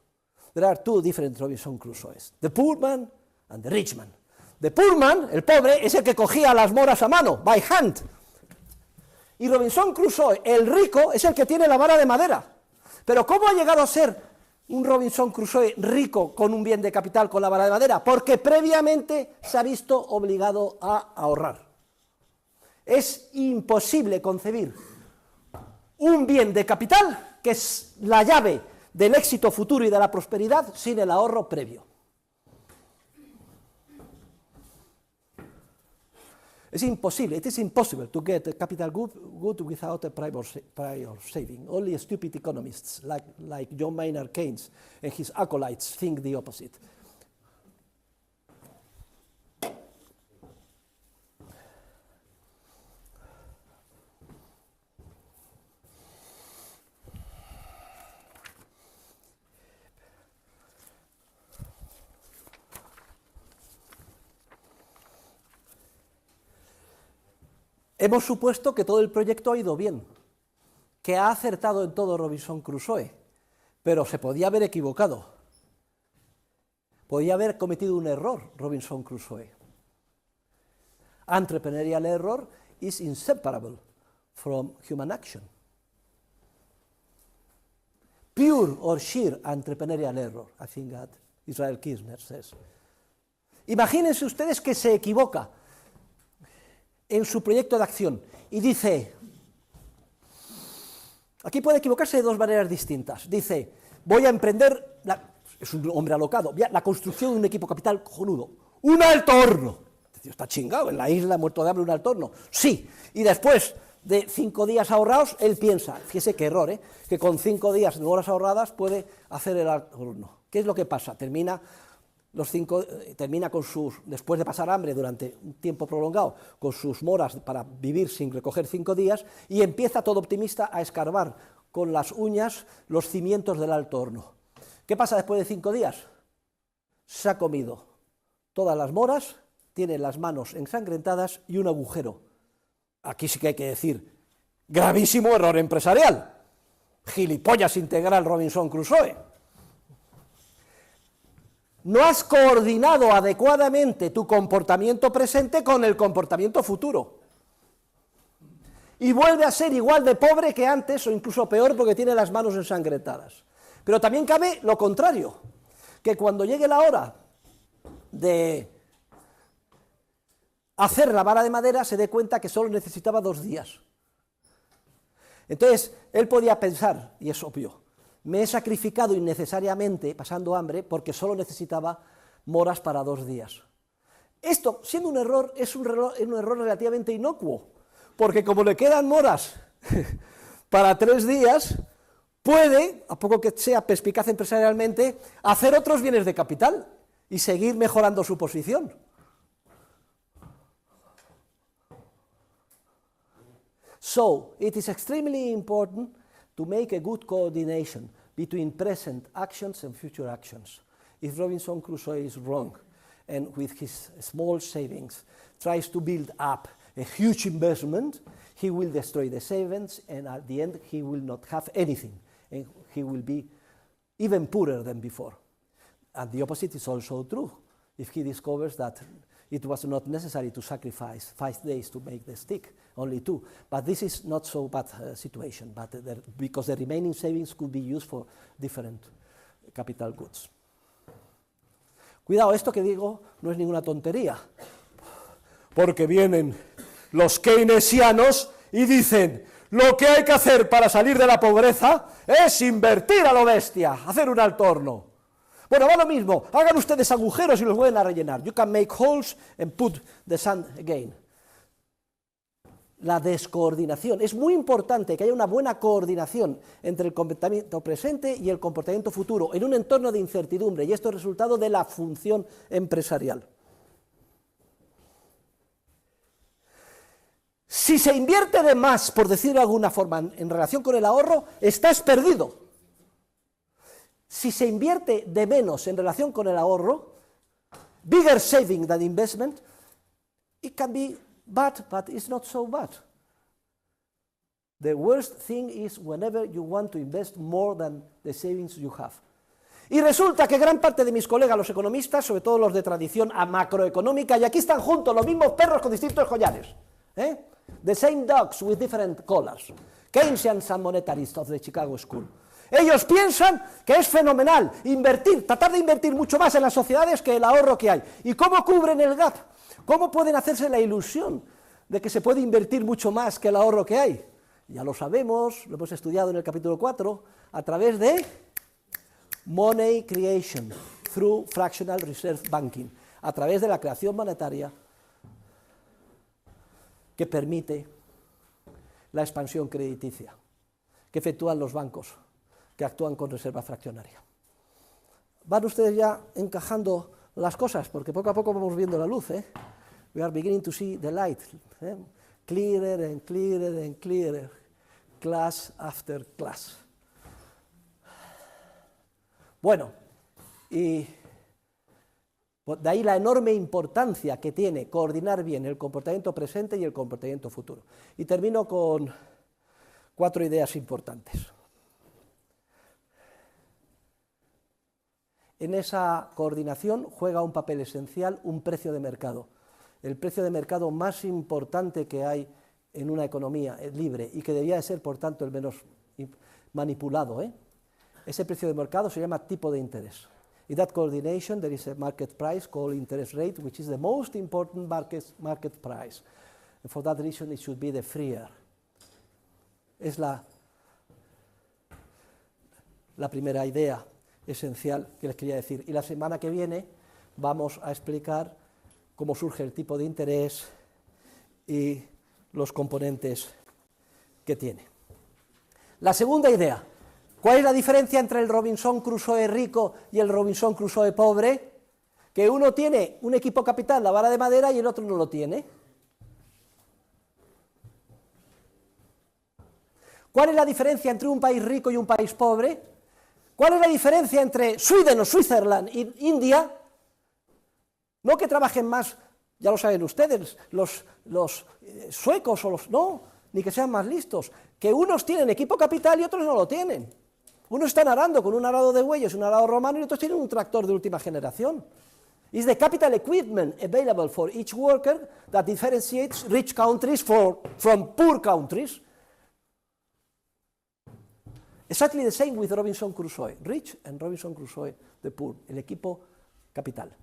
A: There are 2 different Robinson Crusoes, the poor man and the rich man. The poor man, el pobre, es el que cogía las moras a mano, by hand. Y Robinson Crusoe, el rico, es el que tiene la vara de madera. Pero ¿cómo ha llegado a ser un Robinson Crusoe rico con un bien de capital con la vara de madera? Porque previamente se ha visto obligado a ahorrar. Es imposible concebir un bien de capital, que es la llave del éxito futuro y de la prosperidad, sin el ahorro previo. Es imposible, it is impossible to get a capital good without a prior saving. Only stupid economists like John Maynard Keynes and his acolytes think the opposite. Hemos supuesto que todo el proyecto ha ido bien, que ha acertado en todo Robinson Crusoe, pero se podía haber equivocado. Podía haber cometido un error Robinson Crusoe. Entrepreneurial error is inseparable from human action. Pure or sheer entrepreneurial error, I think that Israel Kirchner says. Imagínense ustedes que se equivoca en su proyecto de acción y dice, aquí puede equivocarse de 2 maneras distintas, dice, voy a emprender, es un hombre alocado, la construcción de un equipo capital cojonudo, un alto horno, está chingado, en la isla muerto de hambre un alto horno, sí, y después de 5 días ahorrados, él piensa, fíjese qué error, que con 5 días de horas ahorradas puede hacer el alto horno. ¿Qué es lo que pasa? Termina con después de pasar hambre durante un tiempo prolongado, con sus moras para vivir sin recoger 5 días, y empieza todo optimista a escarbar con las uñas los cimientos del alto horno. ¿Qué pasa después de 5 días? Se ha comido todas las moras, tiene las manos ensangrentadas y un agujero. Aquí sí que hay que decir, gravísimo error empresarial, gilipollas integral Robinson Crusoe. No has coordinado adecuadamente tu comportamiento presente con el comportamiento futuro. Y vuelve a ser igual de pobre que antes, o incluso peor, porque tiene las manos ensangrentadas. Pero también cabe lo contrario, que cuando llegue la hora de hacer la vara de madera, se dé cuenta que solo necesitaba 2 días. Entonces, él podía pensar, y es obvio, me he sacrificado innecesariamente pasando hambre porque solo necesitaba moras para 2 días. Esto, siendo un error, es un error relativamente inocuo, porque como le quedan moras para 3 días, puede, a poco que sea perspicaz empresarialmente, hacer otros bienes de capital y seguir mejorando su posición. So it is extremely important to make a good coordination between present actions and future actions. If Robinson Crusoe is wrong and with his small savings tries to build up a huge investment, he will destroy the savings, and at the end he will not have anything, and he will be even poorer than before. And the opposite is also true. If he discovers that it was not necessary to sacrifice 5 days to make the stick, only 2. But this is not so bad situation, but because the remaining savings could be used for different capital goods. Cuidado, esto que digo no es ninguna tontería, porque vienen los keynesianos y dicen, lo que hay que hacer para salir de la pobreza es invertir a lo bestia, hacer un alto horno. Bueno, va lo mismo, hagan ustedes agujeros y los vuelven a rellenar. You can make holes and put the sand again. La descoordinación. Es muy importante que haya una buena coordinación entre el comportamiento presente y el comportamiento futuro en un entorno de incertidumbre, y esto es resultado de la función empresarial. Si se invierte de más, por decirlo de alguna forma, en relación con el ahorro, estás perdido. Si se invierte de menos en relación con el ahorro, bigger saving than investment, it can be bad, but it's not so bad. The worst thing is whenever you want to invest more than the savings you have. Y resulta que gran parte de mis colegas, los economistas, sobre todo los de tradición macroeconómica, y aquí están juntos los mismos perros con distintos collares, the same dogs with different collars, Keynesians and monetarists of the Chicago School. Ellos piensan que es fenomenal invertir, tratar de invertir mucho más en las sociedades que el ahorro que hay. ¿Y cómo cubren el gap? ¿Cómo pueden hacerse la ilusión de que se puede invertir mucho más que el ahorro que hay? Ya lo sabemos, lo hemos estudiado en el capítulo 4, a través de money creation, through fractional reserve banking, a través de la creación monetaria que permite la expansión crediticia, que efectúan los bancos, que actúan con reserva fraccionaria. Van ustedes ya encajando las cosas, porque poco a poco vamos viendo la luz, We are beginning to see the light, clearer and clearer and clearer, class after class. Bueno, y de ahí la enorme importancia que tiene coordinar bien el comportamiento presente y el comportamiento futuro. Y termino con 4 ideas importantes. En esa coordinación juega un papel esencial un precio de mercado, el precio de mercado más importante que hay en una economía libre y que debía de ser, por tanto, el menos manipulado. Ese precio de mercado se llama tipo de interés. In that coordination there is a market price called interest rate, which is the most important market price. And for that reason it should be the freer. Es la primera idea esencial que les quería decir. Y la semana que viene vamos a explicar cómo surge el tipo de interés y los componentes que tiene. La segunda idea, ¿cuál es la diferencia entre el Robinson Crusoe rico y el Robinson Crusoe pobre? Que uno tiene un equipo capital, la vara de madera, y el otro no lo tiene. ¿Cuál es la diferencia entre un país rico y un país pobre? ¿Cuál es la diferencia entre Sweden o Switzerland y India? No que trabajen más, ya lo saben ustedes, los suecos o los... No, ni que sean más listos. Que unos tienen equipo capital y otros no lo tienen. Unos están arando con un arado de bueyes, un arado romano, y otros tienen un tractor de última generación. Is the capital equipment available for each worker that differentiates rich countries from poor countries? Exactly the same with Robinson Crusoe, rich and Robinson Crusoe, the poor, el equipo capital.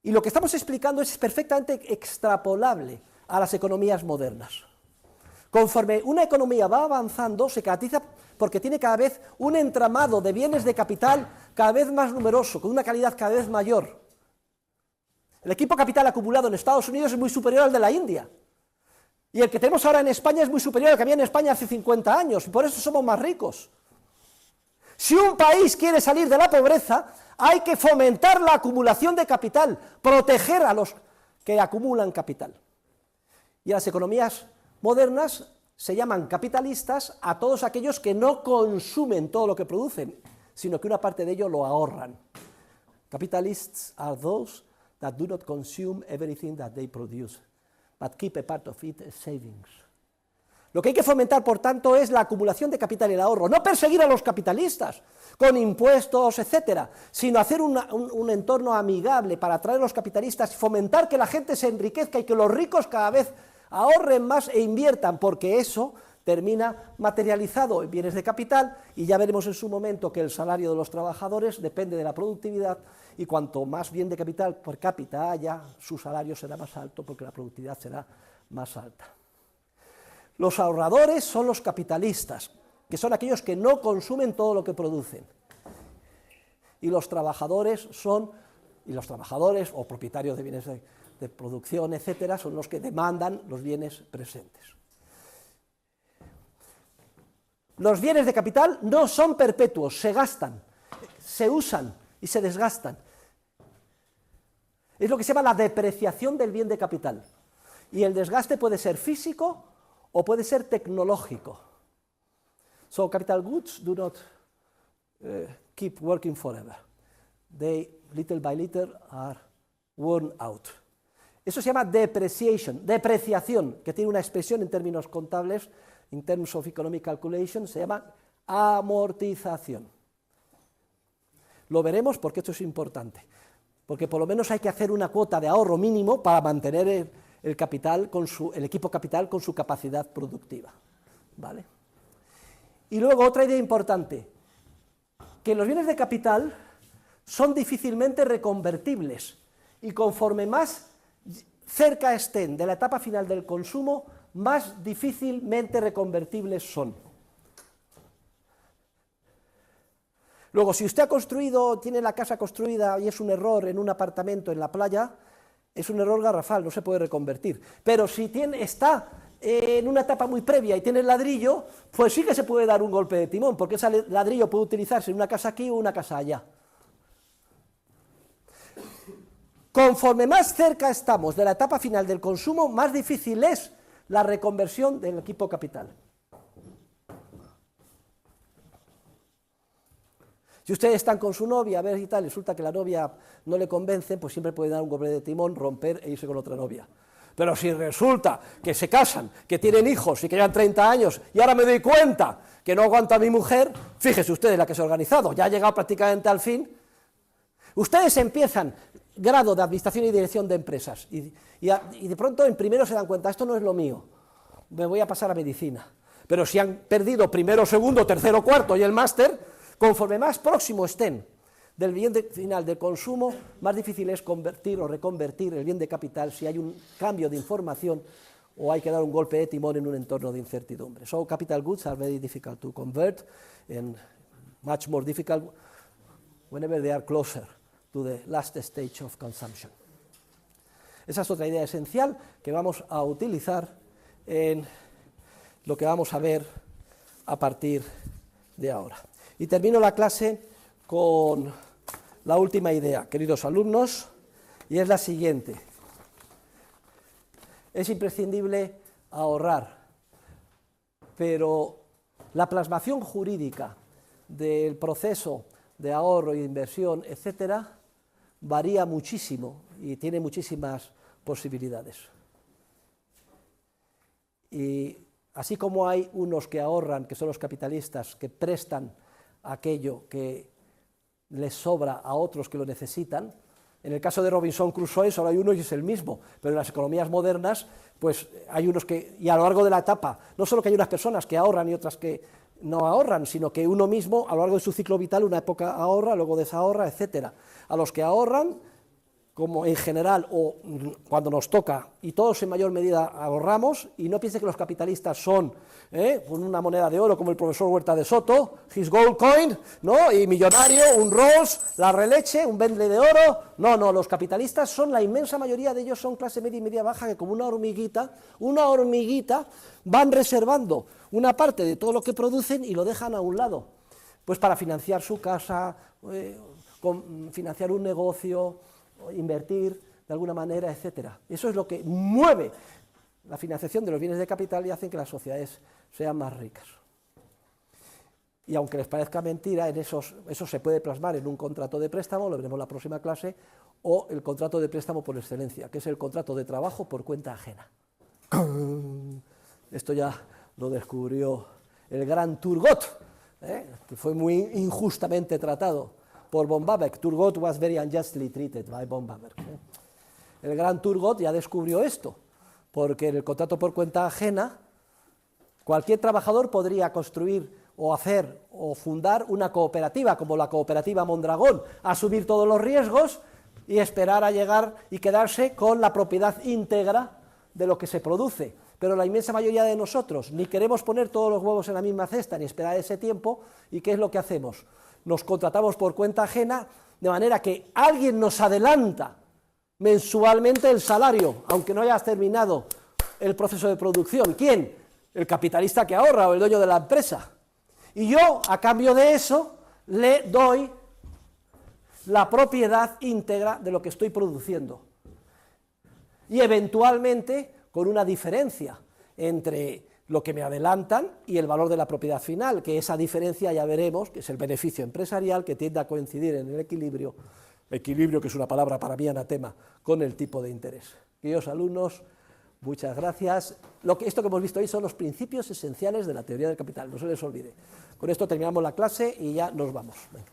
A: Y lo que estamos explicando es perfectamente extrapolable a las economías modernas. Conforme una economía va avanzando, se caracteriza porque tiene cada vez un entramado de bienes de capital cada vez más numeroso, con una calidad cada vez mayor. El equipo capital acumulado en Estados Unidos es muy superior al de la India. Y el que tenemos ahora en España es muy superior al que había en España hace 50 años, y por eso somos más ricos. Si un país quiere salir de la pobreza, hay que fomentar la acumulación de capital, proteger a los que acumulan capital. Y las economías modernas se llaman capitalistas a todos aquellos que no consumen todo lo que producen, sino que una parte de ello lo ahorran. Capitalists are those that do not consume everything that they produce, but keep a part of it as savings. Lo que hay que fomentar, por tanto, es la acumulación de capital y el ahorro, no perseguir a los capitalistas con impuestos, etcétera, sino hacer un entorno amigable para atraer a los capitalistas y fomentar que la gente se enriquezca y que los ricos cada vez ahorren más e inviertan, porque eso termina materializado en bienes de capital, y ya veremos en su momento que el salario de los trabajadores depende de la productividad, y cuanto más bien de capital per cápita haya, su salario será más alto porque la productividad será más alta. Los ahorradores son los capitalistas, que son aquellos que no consumen todo lo que producen, y los trabajadores o propietarios de bienes de producción, etcétera, son los que demandan los bienes presentes. Los bienes de capital no son perpetuos, se gastan, se usan y se desgastan. Es lo que se llama la depreciación del bien de capital. Y el desgaste puede ser físico o puede ser tecnológico. So capital goods do not keep working forever. They, little by little, are worn out. Eso se llama depreciación, que tiene una expresión en términos contables, in terms of economic calculation, se llama amortización. Lo veremos porque esto es importante, porque por lo menos hay que hacer una cuota de ahorro mínimo para mantener el equipo capital con su capacidad productiva, ¿vale? Y luego otra idea importante, que los bienes de capital son difícilmente reconvertibles, y conforme más cerca estén de la etapa final del consumo, más difícilmente reconvertibles son. Luego, si usted tiene la casa construida y es un error en un apartamento en la playa, es un error garrafal, no se puede reconvertir. Pero si está en una etapa muy previa y tiene el ladrillo, pues sí que se puede dar un golpe de timón, porque ese ladrillo puede utilizarse en una casa aquí o una casa allá. Conforme más cerca estamos de la etapa final del consumo, más difícil es la reconversión del equipo capital. Si ustedes están con su novia, a ver y tal, resulta que la novia no le convence, pues siempre puede dar un golpe de timón, romper e irse con otra novia. Pero si resulta que se casan, que tienen hijos y que llevan 30 años, y ahora me doy cuenta que no aguanta a mi mujer, fíjese ustedes la que se ha organizado, ya ha llegado prácticamente al fin. Ustedes empiezan grado de administración y dirección de empresas, y de pronto en primero se dan cuenta, esto no es lo mío, me voy a pasar a medicina. Pero si han perdido primero, segundo, tercero, cuarto y el máster, conforme más próximo estén del bien final de consumo, más difícil es convertir o reconvertir el bien de capital si hay un cambio de información o hay que dar un golpe de timón en un entorno de incertidumbre. So capital goods are very difficult to convert and much more difficult whenever they are closer to the last stage of consumption. Esa es otra idea esencial que vamos a utilizar en lo que vamos a ver a partir de ahora. Y termino la clase con la última idea, queridos alumnos, y es la siguiente. Es imprescindible ahorrar, pero la plasmación jurídica del proceso de ahorro y de inversión, etcétera, varía muchísimo y tiene muchísimas posibilidades. Y así como hay unos que ahorran, que son los capitalistas, que prestan aquello que les sobra a otros que lo necesitan, en el caso de Robinson Crusoe solo hay uno y es el mismo, pero en las economías modernas pues hay unos que, y a lo largo de la etapa, no solo que hay unas personas que ahorran y otras que no ahorran, sino que uno mismo a lo largo de su ciclo vital una época ahorra, luego desahorra, etcétera. A los que ahorran, como en general o cuando nos toca, y todos en mayor medida ahorramos, y no piense que los capitalistas son con una moneda de oro como el profesor Huerta de Soto, his gold coin, ¿no? Y millonario, un Rolls, la releche, un Bentley de oro. No, los capitalistas son, la inmensa mayoría de ellos son clase media y media baja, que como una hormiguita van reservando una parte de todo lo que producen y lo dejan a un lado, pues para financiar su casa, financiar un negocio, invertir de alguna manera, etcétera. Eso es lo que mueve la financiación de los bienes de capital y hacen que las sociedades sean más ricas. Y aunque les parezca mentira, eso se puede plasmar en un contrato de préstamo, lo veremos en la próxima clase, o el contrato de préstamo por excelencia, que es el contrato de trabajo por cuenta ajena. Esto ya lo descubrió el gran Turgot, que fue muy injustamente tratado por von Babeck. Turgot was very unjustly treated by von Babeck. El gran Turgot ya descubrió esto, porque en el contrato por cuenta ajena, cualquier trabajador podría construir o hacer o fundar una cooperativa, como la cooperativa Mondragón, asumir todos los riesgos y esperar a llegar y quedarse con la propiedad íntegra de lo que se produce. Pero la inmensa mayoría de nosotros ni queremos poner todos los huevos en la misma cesta, ni esperar ese tiempo, ¿y qué es lo que hacemos? Nos contratamos por cuenta ajena, de manera que alguien nos adelanta mensualmente el salario, aunque no hayas terminado el proceso de producción. ¿Quién? El capitalista que ahorra o el dueño de la empresa. Y yo, a cambio de eso, le doy la propiedad íntegra de lo que estoy produciendo. Y eventualmente con una diferencia entre lo que me adelantan y el valor de la propiedad final, que esa diferencia ya veremos, que es el beneficio empresarial, que tiende a coincidir en el equilibrio que es una palabra para mí anatema, con el tipo de interés. Queridos alumnos, muchas gracias. Esto que hemos visto hoy son los principios esenciales de la teoría del capital, no se les olvide. Con esto terminamos la clase y ya nos vamos. Venga.